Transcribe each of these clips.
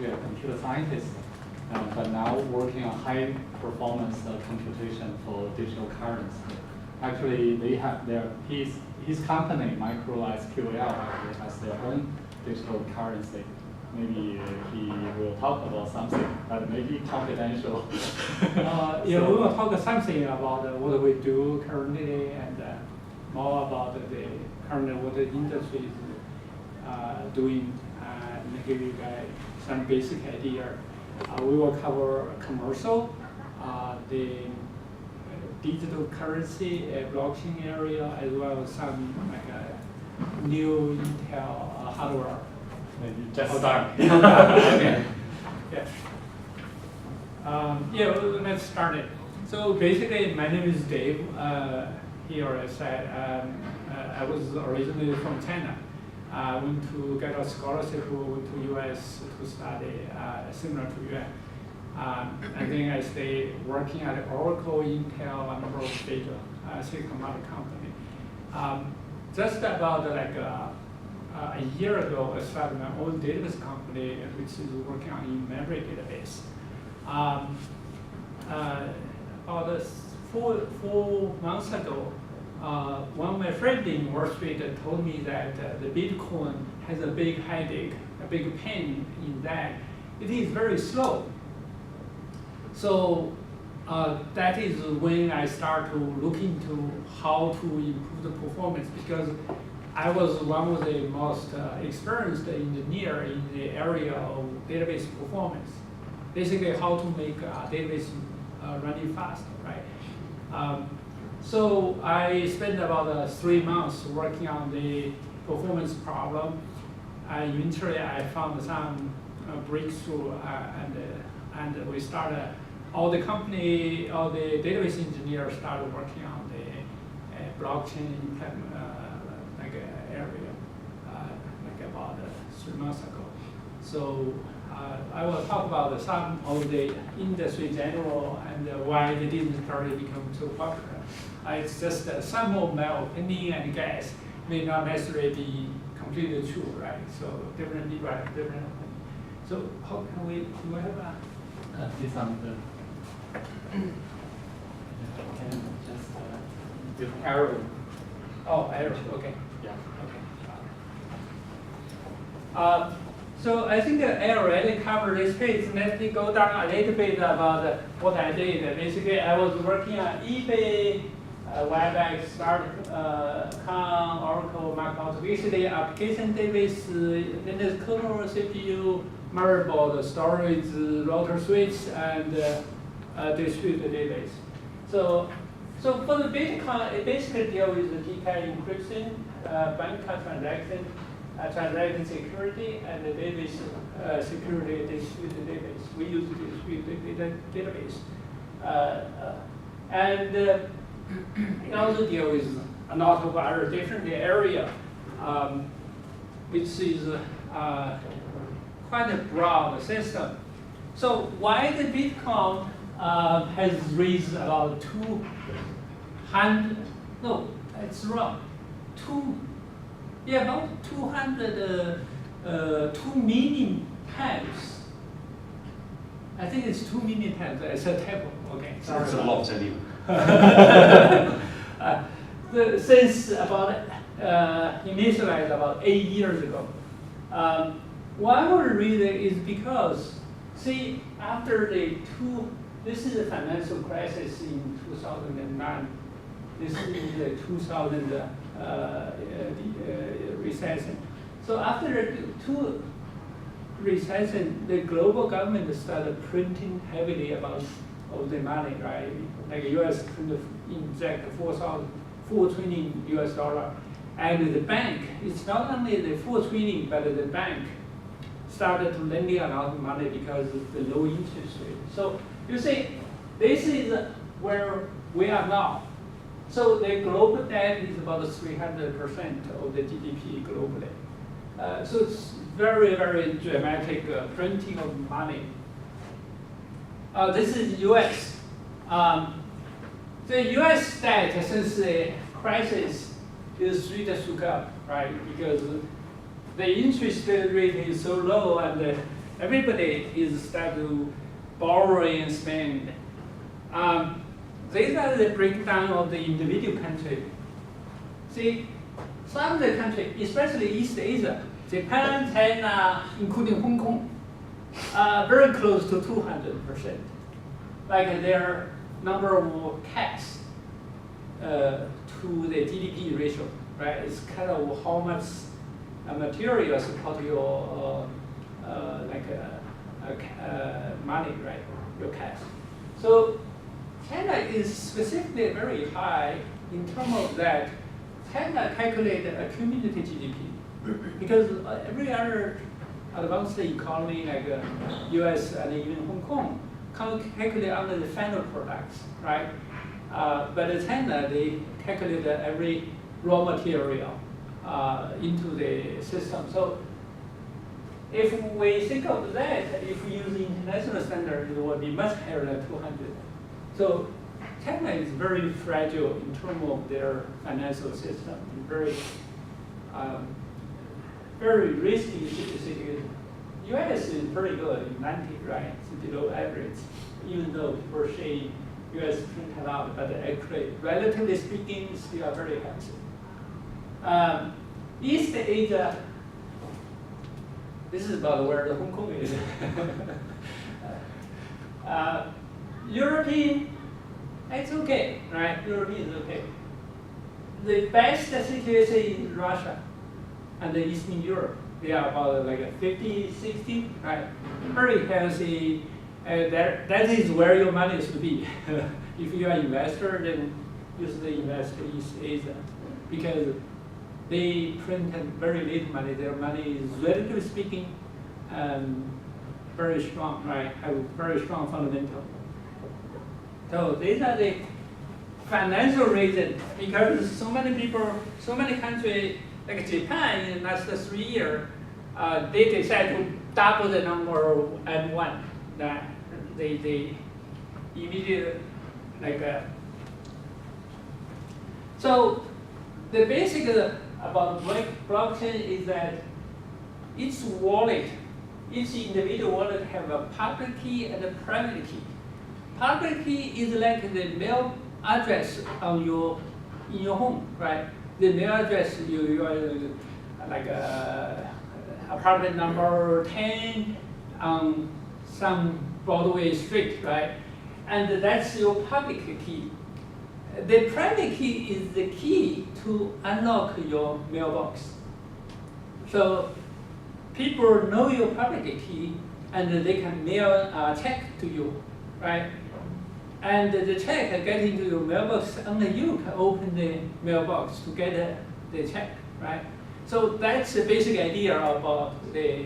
a computer scientist, but now working on high performance computation for digital currency. Actually, they have his company, MacroSQL, actually has their own digital currency. Maybe he will talk about something, but maybe confidential. Yeah, we will talk something about what we do currently and more about the current what the industry is doing and give you guys some basic idea. We will cover commercial, the digital currency, blockchain area, as well as some like new Intel hardware. Maybe just start. Okay. Yeah. Yeah, let's start it. So basically, my name is Dave. Here I said I was originally from China. I went to get a scholarship, went to US to study similar to you. And then I stayed working at Oracle, Intel, and a number of state Silicon Valley company. Just about like a year ago, I started my own database company, which is working on in-memory database. About 4 months ago, one of my friends in Wall Street told me that the Bitcoin has a big headache, a big pain in that it is very slow. So that is when I start to look into how to improve the performance, because I was one of the most experienced engineer in the area of database performance. Basically, how to make a database running fast, right? So I spent about 3 months working on the performance problem. Eventually, I found some breakthrough, and we started. All the database engineers started working on the blockchain area, like about 3 months ago. So I will talk about some of the industry general and why they didn't start to become so popular. It's just some of my opinion and guess may not necessarily be completely true, right? So different people have different opinion. So how can we have a This on the can just with arrow. Oh, arrow. Okay. Yeah. Okay. So I think I already covered this page. Let me go down a little bit about what I did. Basically, I was working on eBay, WebEx, Oracle, MacroSQL, basically application database, then there's kernel, CPU, motherboard, storage, router switch, and distributed database. So for the Bitcoin, it basically deals with the PKI encryption, bank transaction, transaction security, and the database security distributed database. We use the distributed database. And it also deals with a lot of other different area, which is quite a broad system. So why the Bitcoin has raised about 200, no, it's wrong, about 2 million times. I think it's 2 million times. It's a typo. Okay, sorry. It's a lot anyway. Since about initialized about 8 years ago. One of the reasons is because, see, after this is a financial crisis in 2009. This is the 2000 recession. So after the 2 recession, the global government started printing heavily about of the money, right? Like US inject $4 trillion US dollar. And the bank, it's not only the 4 trillion, but the bank started to lending a lot of money because of the low interest rate. So you see, this is where we are now. So the global debt is about 300% of the GDP globally. So it's very, very dramatic printing of money. This is US. The US debt since the crisis is really shook up, right? Because the interest rate is so low, and everybody is start to borrow and spend. These are the breakdown of the individual country. See, some of the country, especially East Asia, Japan, China, including Hong Kong, are very close to 200%. Like their number of cash to the GDP ratio, right? It's kind of how much material support your money, right? Your cash. So China is specifically very high in terms of that. China calculated a cumulative GDP because every other advanced economy like US and even Hong Kong calculate under the final products, right? But in China, they calculate every raw material into the system. So if we think of that, if we use international standard, it will be much higher than 200. So China is very fragile in terms of their financial system, very risky situation. US is pretty good, 90, right? It's below average, even though people say US print a lot, but actually, relatively speaking, still are very healthy. East Asia, this is about where the Hong Kong is. European, it's okay, right? European is okay. The best situation is Russia and the Eastern Europe. They are about like 50, 60, right? Very healthy. That is where your money should be. If you are an investor, then you should invest in East Asia because they print very little money. Their money is, relatively speaking, very strong, right? Have very strong fundamental. So these are the financial reasons because so many people, so many countries, like Japan in the last 3 years, they decided to double the number of M1. That they immediately so the basic about blockchain is that each wallet, each individual wallet have a public key and a private key. Public key is like the mail address on in your home, right? The mail address you are like apartment number 10 on some Broadway street, right? And that's your public key. The private key is the key to unlock your mailbox. So people know your public key and they can mail a check to you, right? And the check get into your mailbox, only you can open the mailbox to get the check, right? So that's the basic idea about the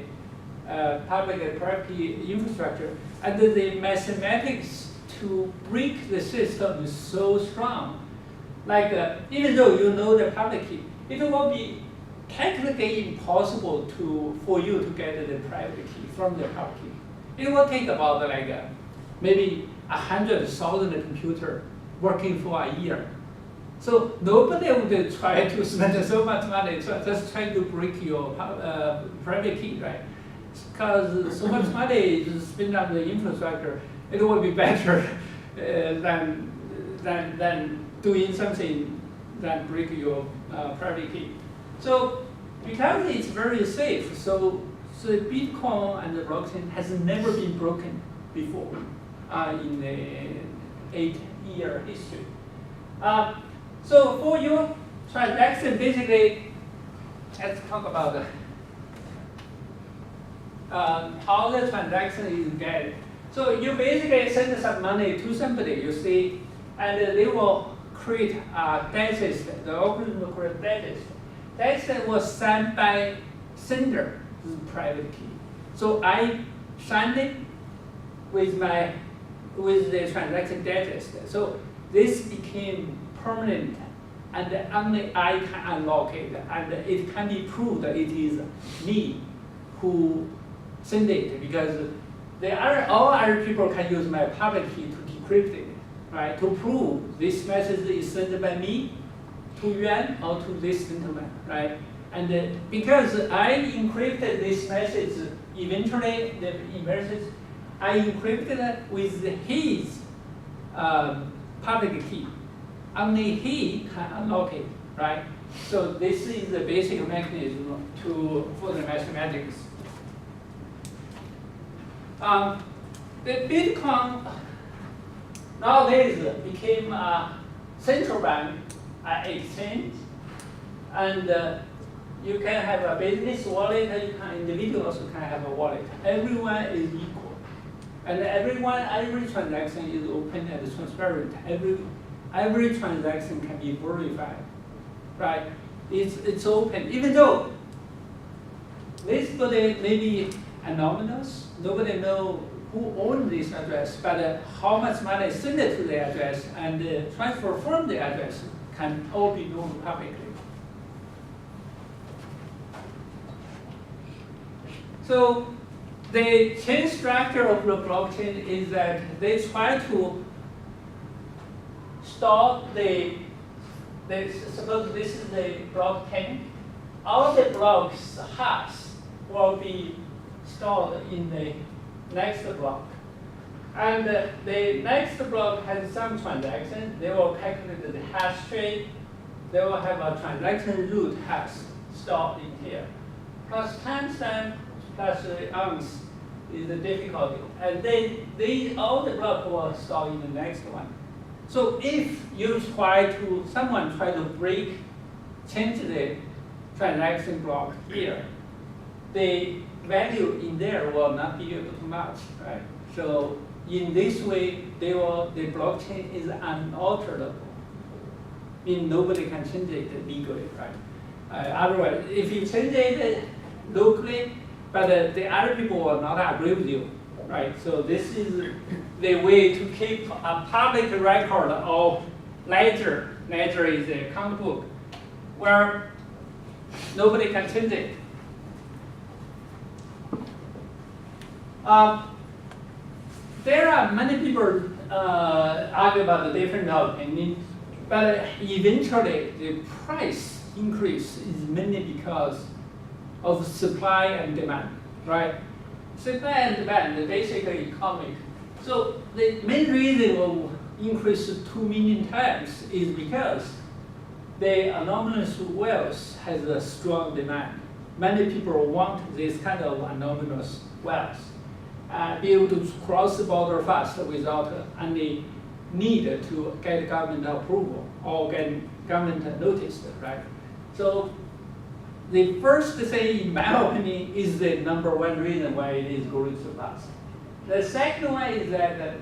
public and private key infrastructure. And the mathematics to break the system is so strong. Like even though you know the public key, it will be technically impossible for you to get the private key from the public key. It will take about maybe 100,000 computers working for a year. So nobody would try to spend so much money just trying to break your private key, right? Because so much money is spent on the infrastructure, it will be better than doing something that break your private key. So because it's very safe, so Bitcoin and the blockchain has never been broken before in the 8-year history. So for your transaction, basically, let's talk about how the transaction is get. So you basically send some money to somebody, you see, and they will create a debt system. The algorithm will create a debt system. Debt system was signed by sender, this is private key. So I signed it with the transaction debt system. So this became permanent, and only I can unlock it, and it can be proved that it is me who send it, because all other people can use my public key to decrypt it, right? To prove this message is sent by me to Yuan or to this gentleman, right? And because I encrypted this message eventually the investors are encrypted with his public key. Only he can unlock it, right? So this is the basic mechanism for the mathematics. The Bitcoin nowadays became a central bank exchange, and you can have a business wallet, individual also can have a wallet. Everyone is equal, and every transaction is open and transparent. Every transaction can be verified, right? It's open, even though this may be anonymous. Nobody knows who owns this address, but how much money is sent to the address and transfer from the address can all be known publicly. So the chain structure of the blockchain is that they try to store suppose this is the block 10. All the blocks hash will be stored in the next block. And the next block has some transaction. They will calculate the hash rate. They will have a transaction root hash stored in here. Plus timestamp plus the ounce is the difficulty. And all the blocks will store in the next one. So if someone try to change the transaction block here, the value in there will not be able to match, right? So in this way, the blockchain is unalterable. Meaning nobody can change it legally, right? Otherwise, if you change it locally, but the other people will not agree with you, right? So this is the way to keep a public record of ledger. Ledger is a account book where nobody can change it. There are many people argue about the different opinions, but eventually the price increase is mainly because of supply and demand, right? Supply and demand is basically economic. So the main reason of increase 2 million times is because the anomalous wealth has a strong demand. Many people want this kind of anomalous wealth. Be able to cross the border fast without any need to get government approval or get government notice, right? So the first thing, in my opinion, is the #1 reason why it is growing so fast. The second one is that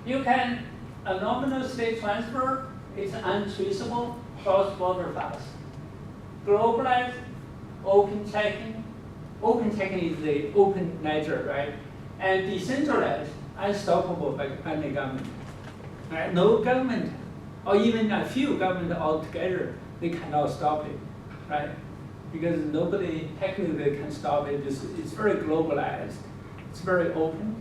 you can anonymously transfer, it's untraceable, cross-border fast. Globalized, open checking. Open checking is the open ledger, right? And decentralized, unstoppable by any government. Right? No government, or even a few governments altogether, they cannot stop it, right? Because nobody technically can stop it. It's very globalized. It's very open.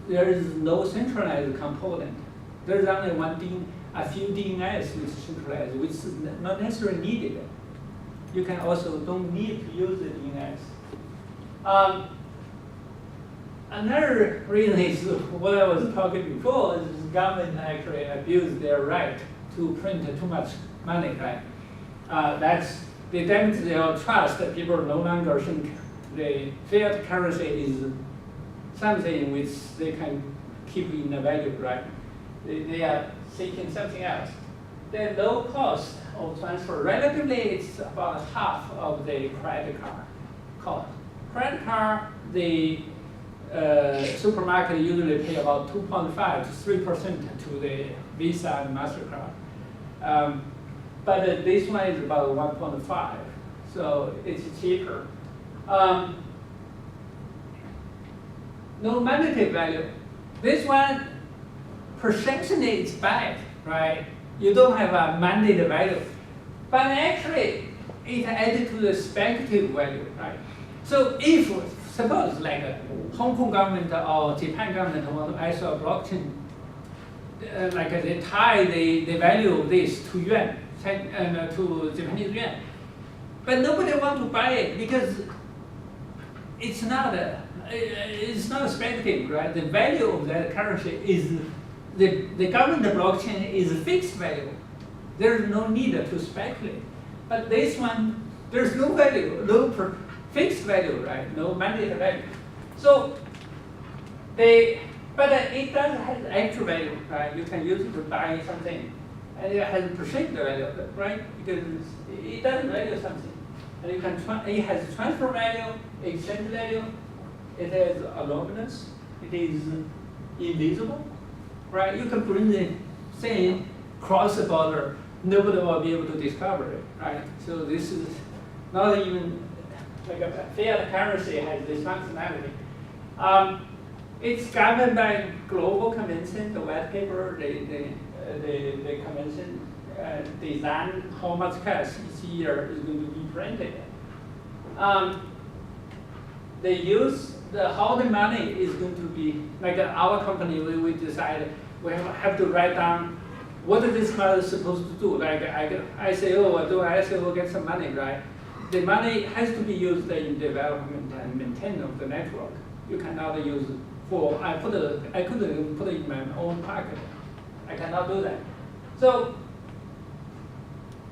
There is no centralized component. There's only a few DNS which is centralized, which is not necessarily needed. You can also don't need to use the DNS. Another reason is what I was talking before, is government actually abused their right to print too much money, right? They damage their trust that people no longer think the fiat currency is something which they can keep in the value, right? They are seeking something else. The low cost of transfer, relatively it's about half of the credit card cost. Credit card, the supermarket usually pay about 2.5 to 3% to the Visa and MasterCard. But this one is about 1.5, so it's cheaper. No monetary value. This one, perceptionally it's bad, right? You don't have a monetary value. But actually, it added to the speculative value, right? So if, suppose like Hong Kong government or Japan government want to issue a blockchain, like they tie the value of this to yuan, to Japanese yuan. But nobody want to buy it because it's not speculative, right? The value of that currency is the government blockchain is a fixed value. There's no need to speculate. But this one, there's no value, fixed value, right? No mandatory value. So but it does have actual value, right? You can use it to buy something, and it has perceived value, right? Because it does value something, and you can it has transfer value, exchange value, it has anonymous, it is invisible, right? You can bring the thing cross the border, nobody will be able to discover it, right? So this is not even like a fiat currency has this functionality. It's governed by global convention, the white paper, the convention design how much cash each year is going to be printed. They use how the money is going to be, like our company, we decided we have to write down what is this money supposed to do. Like I say, oh, I say we'll get some money, right? The money has to be used in development and maintenance of the network. You cannot use it for, I couldn't put it in my own pocket. I cannot do that. So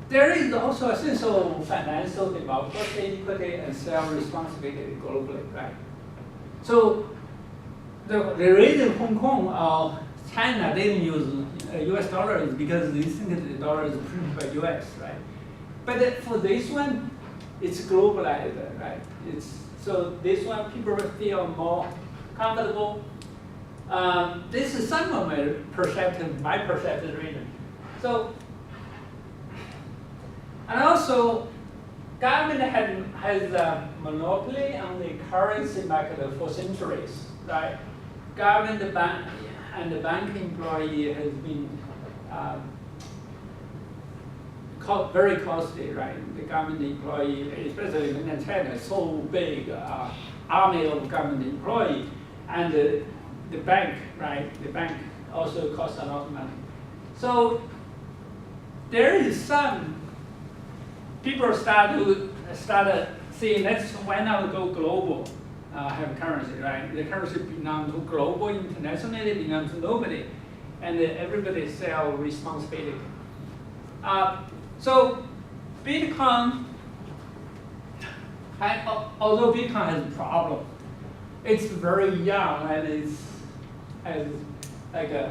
there is also a sense of financial democracy, equity, and self-responsibility globally, right? So the reason Hong Kong or China didn't use US dollar is because they think that the dollar is printed by US, right? But for this one, it's globalized, right? So this one, people feel more comfortable. This is some of my perceptive reason. So, and also, government has a monopoly on the currency market for centuries, right? Government and the bank employee has been very costly, right? The government employee, especially in China, is so big, army of government employee, and the bank, right? The bank also costs a lot of money. So there is some people started saying, why not go global, have currency, right? The currency belongs to global, internationally belongs to nobody, and everybody self-responsibility. So Bitcoin, although Bitcoin has a problem, it's very young and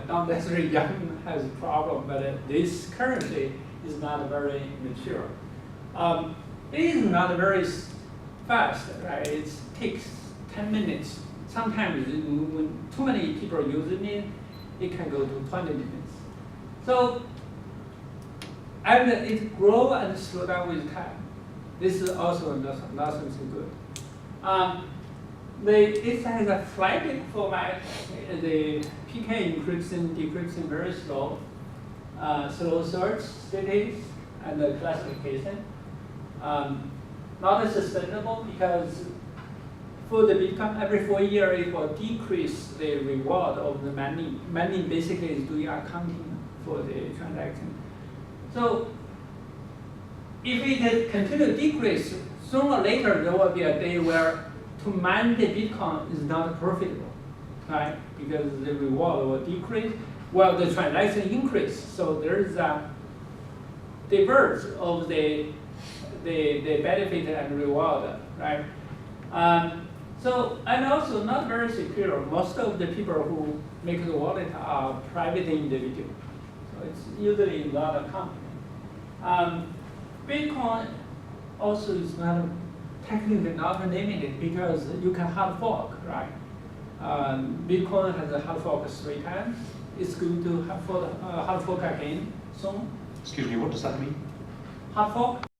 not necessarily young has a problem, but this currency is not very mature. It is not very fast, right? It takes 10 minutes. Sometimes when too many people are using it, it can go to 20 minutes. So, and it grows and slows down with time. This is also not so good. It has a flagging format. The PK encryption, decryption very slow. Slow search, cities, and the classification. Not sustainable because for the Bitcoin, every 4 years it will decrease the reward of the mining. Mining basically is doing accounting for the transaction. So if it continue to decrease, sooner or later there will be a day where to mine the Bitcoin is not profitable, right? Because the reward will decrease while the transaction increase. So there is a diverge of the benefit and reward, right? So, and also not very secure. Most of the people who make the wallet are private individuals. So it's usually not a company. Bitcoin also is not technically not limited because you can hard fork, right? Bitcoin has a hard fork 3 times. It's going to hard fork again soon. Excuse me, what does that mean? Hard fork.